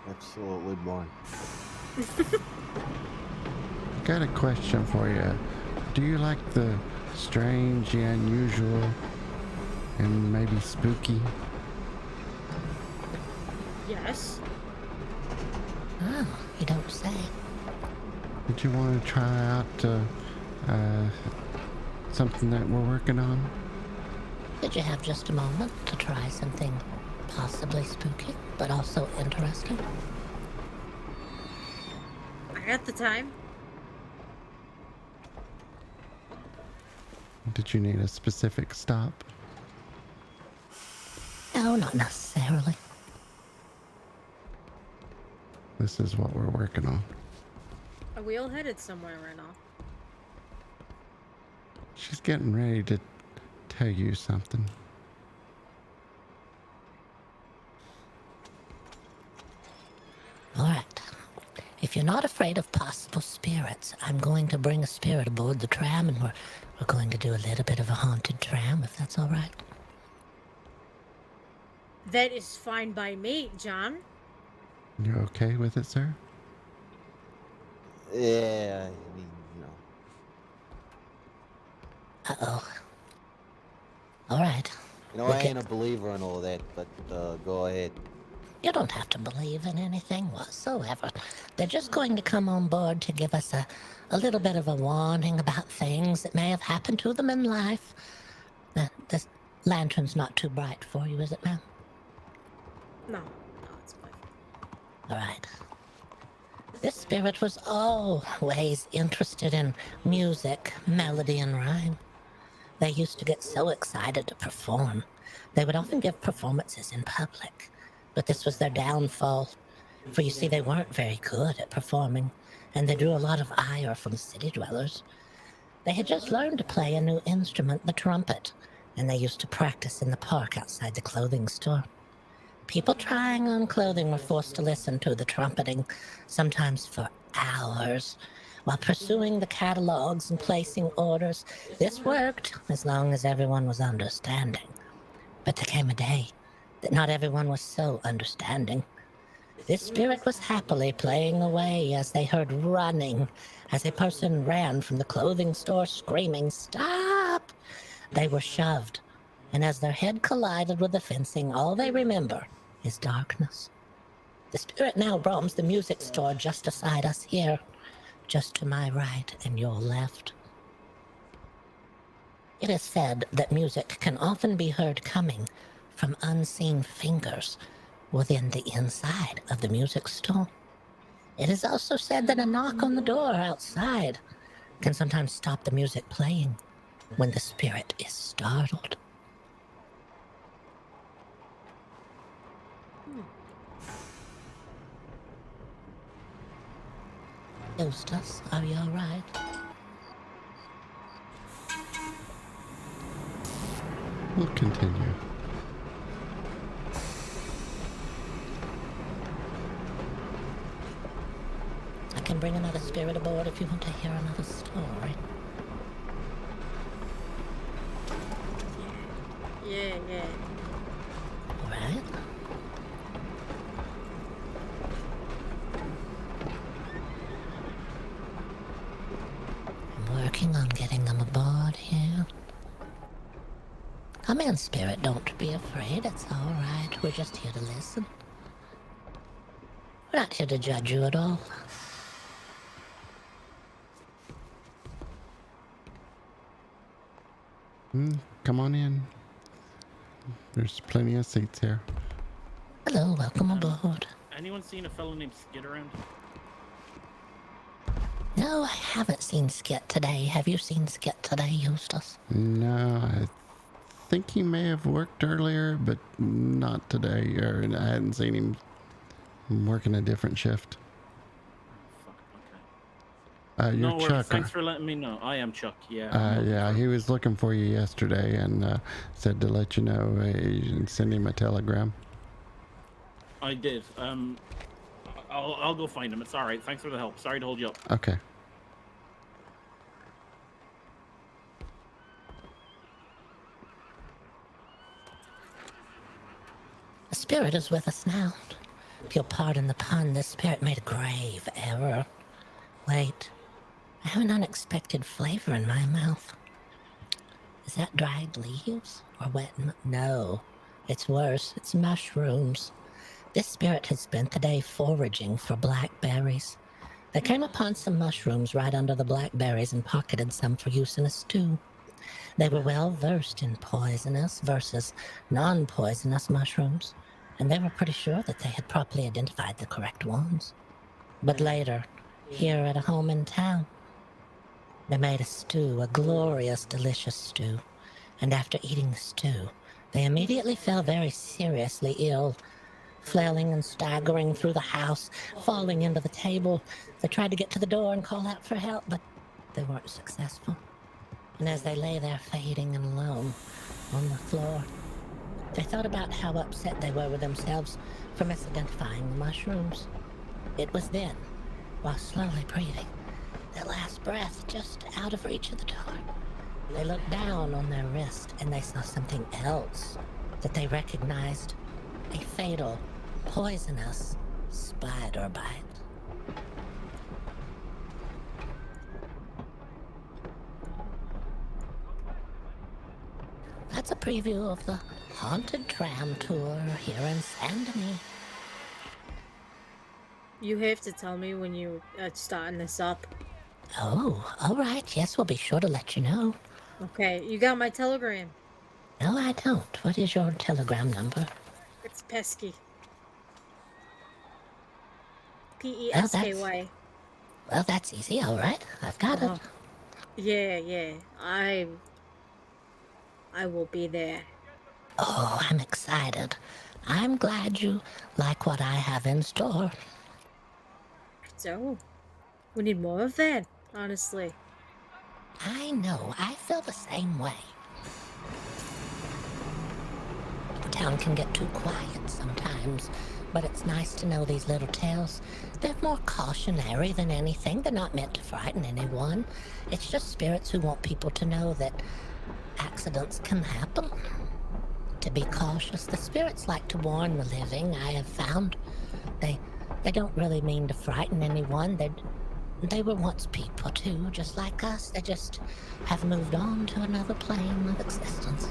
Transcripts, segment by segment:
Absolutely blind. Got a question for you. Do you like the strange, the unusual, and maybe spooky? Yes. Oh, you don't say. Did you want to try out uh, something that we're working on? Did you have just a moment to try something possibly spooky, but also interesting? I got the time. Did you need a specific stop? No, not necessarily. This is what we're working on. Are we all headed somewhere right now? She's getting ready to tell you something. All right. If you're not afraid of possible spirits, I'm going to bring a spirit aboard the tram, and we're going to do a little bit of a haunted tram, if that's all right. That is fine by me, John. You okay with it, sir? Yeah, I mean, you know. Uh-oh. All right. You know, I ain't a believer in all that, but go ahead. You don't have to believe in anything whatsoever. They're just going to come on board to give us a little bit of a warning about things that may have happened to them in life. This lantern's not too bright for you, is it, ma'am? No, it's fine. All right. This spirit was always interested in music, melody, and rhyme. They used to get so excited to perform. They would often give performances in public, but this was their downfall. For you see, they weren't very good at performing, and they drew a lot of ire from city dwellers. They had just learned to play a new instrument, the trumpet, and they used to practice in the park outside the clothing store. People trying on clothing were forced to listen to the trumpeting, sometimes for hours, while pursuing the catalogs and placing orders. This worked as long as everyone was understanding. But there came a day that not everyone was so understanding. This spirit was happily playing away as they heard running, as a person ran from the clothing store screaming, "Stop!" They were shoved, and as their head collided with the fencing, all they remember is darkness. The spirit now roams the music store just beside us here, just to my right and your left. It is said that music can often be heard coming from unseen fingers within the inside of the music store. It is also said that a knock on the door outside can sometimes stop the music playing when the spirit is startled. Eustace, are you all right? We'll continue. I can bring another spirit aboard if you want to hear another story. Yeah. All right. I'm working on getting them aboard here. Come in, spirit. Don't be afraid. It's all right. We're just here to listen. We're not here to judge you at all. Come on in. There's plenty of seats here. Hello, welcome aboard. Anyone seen a fellow named Skid around? No, I haven't seen Skit today. Have you seen Skit today, Eustace? No, I think he may have worked earlier, but not today. Or I hadn't seen him working a different shift. Fuck, okay. You're No worries. Chuck. Thanks for letting me know. I am Chuck, yeah. Yeah, he was looking for you yesterday and said to let you know send him a telegram. I did. I'll go find him. It's all right. Thanks for the help. Sorry to hold you up. Okay. The spirit is with us now. If you'll pardon the pun, this spirit made a grave error. Wait, I have an unexpected flavor in my mouth. Is that dried leaves or wet? No, it's worse. It's mushrooms. This spirit had spent the day foraging for blackberries. They came upon some mushrooms right under the blackberries and pocketed some for use in a stew. They were well versed in poisonous versus non-poisonous mushrooms, and they were pretty sure that they had properly identified the correct ones. But later, here at a home in town, they made a stew, a glorious, delicious stew. And after eating the stew, they immediately fell very seriously ill, flailing and staggering through the house, falling into the table. They tried to get to the door and call out for help, but they weren't successful. And as they lay there fading and alone on the floor, they thought about how upset they were with themselves for misidentifying the mushrooms. It was then, while slowly breathing, their last breath just out of reach of the door, they looked down on their wrist and they saw something else that they recognized. A fatal, poisonous spider bite. That's a preview of the haunted tram tour here in Saint Denis. You have to tell me when you are starting this up. Oh, all right. Yes, we'll be sure to let you know. Okay, you got my telegram. No, I don't. What is your telegram number? It's pesky. Pesky. Well, that's easy. All right. I've got it. Yeah. I will be there. Oh, I'm excited. I'm glad you like what I have in store. So, we need more of that, honestly. I know. I feel the same way. Town can get too quiet sometimes, but it's nice to know these little tales. They're more cautionary than anything. They're not meant to frighten anyone. It's just spirits who want people to know that accidents can happen. To be cautious. The spirits like to warn the living, I have found. They don't really mean to frighten anyone. They were once people too, just like us. They just have moved on to another plane of existence.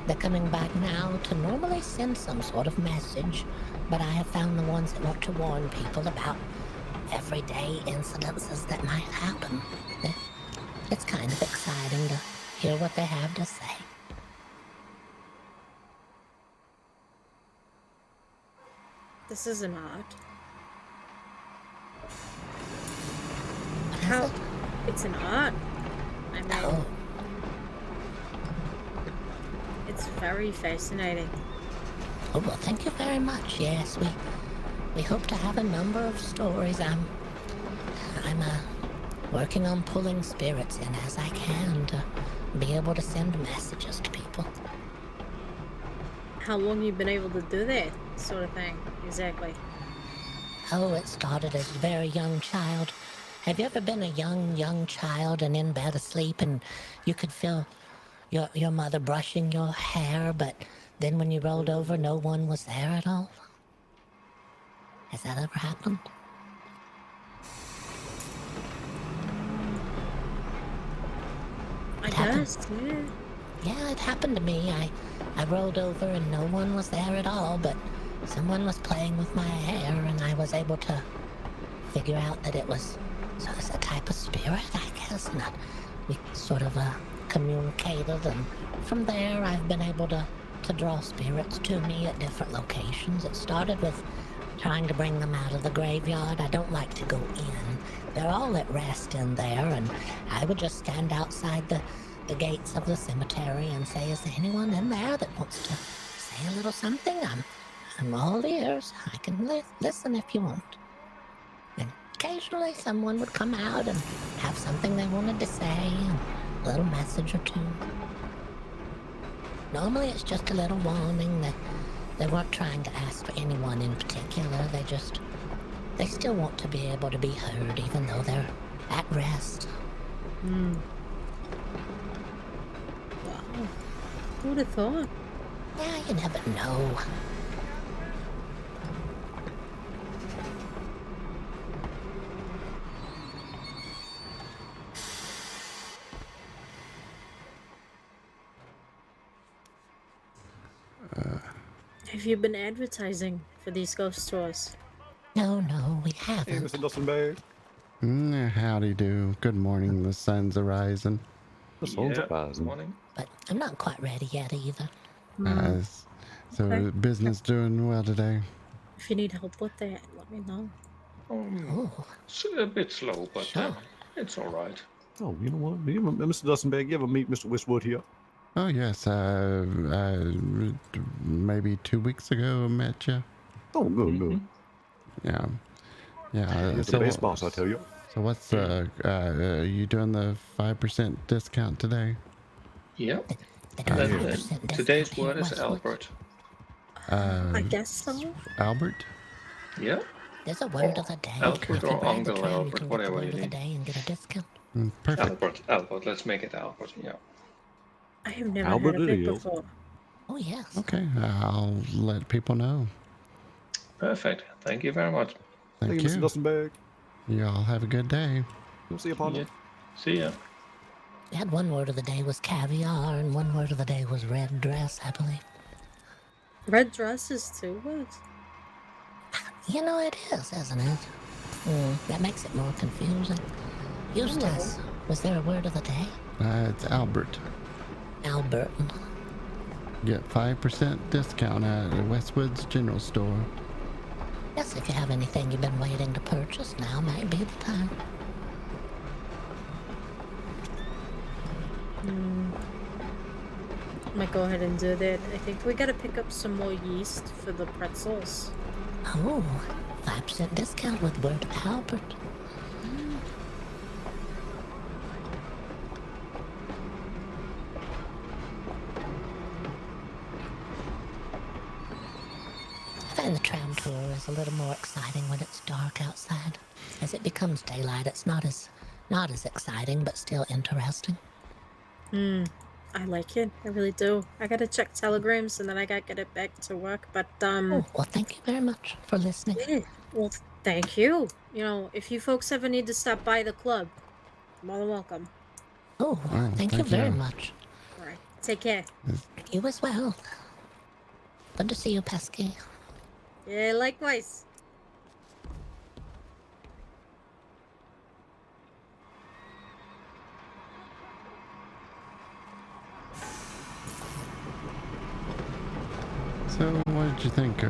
They're coming back now to normally send some sort of message, but I have found the ones that want to warn people about everyday incidences that might happen. It's kind of exciting to hear what they have to say. This is an art. What is it? It's an art. I mean, Oh, it's very fascinating. well, thank you very much. Yes, we hope to have a number of stories. I'm working on pulling spirits in as I can to be able to send messages to people. How long you been able to do that sort of thing? Exactly. Oh, it started as a very young child. Have you ever been a young child and in bed asleep and you could feel your mother brushing your hair, but then when you rolled over, no one was there at all? Has that ever happened? I It happened. guess, yeah. Yeah, it happened to me. I rolled over and no one was there at all, but someone was playing with my hair and I was able to figure out that it was a type of spirit, I guess. And we sort of communicated, and from there I've been able to draw spirits to me at different locations. It started with trying to bring them out of the graveyard. I don't like to go in. They're all at rest in there, and I would just stand outside the gates of the cemetery and say, is there anyone in there that wants to say a little something? I'm all ears. I can listen if you want. And occasionally someone would come out and have something they wanted to say, and a little message or two. Normally it's just a little warning that they weren't trying to ask for anyone in particular. They still want to be able to be heard even though they're at rest. Wow. Who would have thought? Yeah, you never know. Have you been advertising for these ghost tours? No, we Hey, haven't. Mr. Dustinbagg. Howdy do. Good morning. The sun's arising. The sun's Yeah, rising. morning. But I'm not quite ready yet either. Hmm. So Okay. business doing well today? If you need help with that, let me know. Oh, It's a bit slow, but sure. it's all right. Oh, you know what? Mr. Dustinbagg, you ever meet Mr. Westwood here? Oh yes. Maybe 2 weeks ago I met you. Oh, good, good. Yeah. Yeah. You're the best boss, I tell you. So what's you doing the 5% discount today? Yeah. They do Then, 5% discount today's here word at is Westwood. Albert. I guess so. Albert? Yeah. There's a word of the day. Albert If you or brag the Uncle Tram, you Albert, can get the whatever word you of the need. day and get a discount. Perfect. Albert. Albert. Let's make it Albert. Yeah. I have never Albert heard of it it is. before. Oh, yes. Okay. I'll let people know. Perfect. Thank you very much. Thank Mr. you. Dustinbagg. Y'all have a good day. You'll see you, partner. Yeah. See ya. We had one word of the day was caviar, and one word of the day was red dress, I believe. Red dress is 2 words. You know it is, isn't it? That makes it more confusing. Eustace, was there a word of the day? It's Albert. Albert. Get 5% discount at Westwood's General Store. Yes, if you have anything you've been waiting to purchase, now might be the time. Might go ahead and do that. I think we gotta pick up some more yeast for the pretzels. Oh, 5% discount with word Albert. I find the tram tour is a little more exciting when it's dark outside. As it becomes daylight, it's not as exciting, but still interesting. I like it. I really do. I gotta check telegrams and then I gotta get it back to work. But Oh, well, thank you very much for listening. yeah. Well, thank you. You know, if you folks ever need to stop by the club, more than welcome. Oh, thank you thank very you. much. All right. Take care. You as well. Good to see you, Pesky. Yeah, likewise. So what did you think?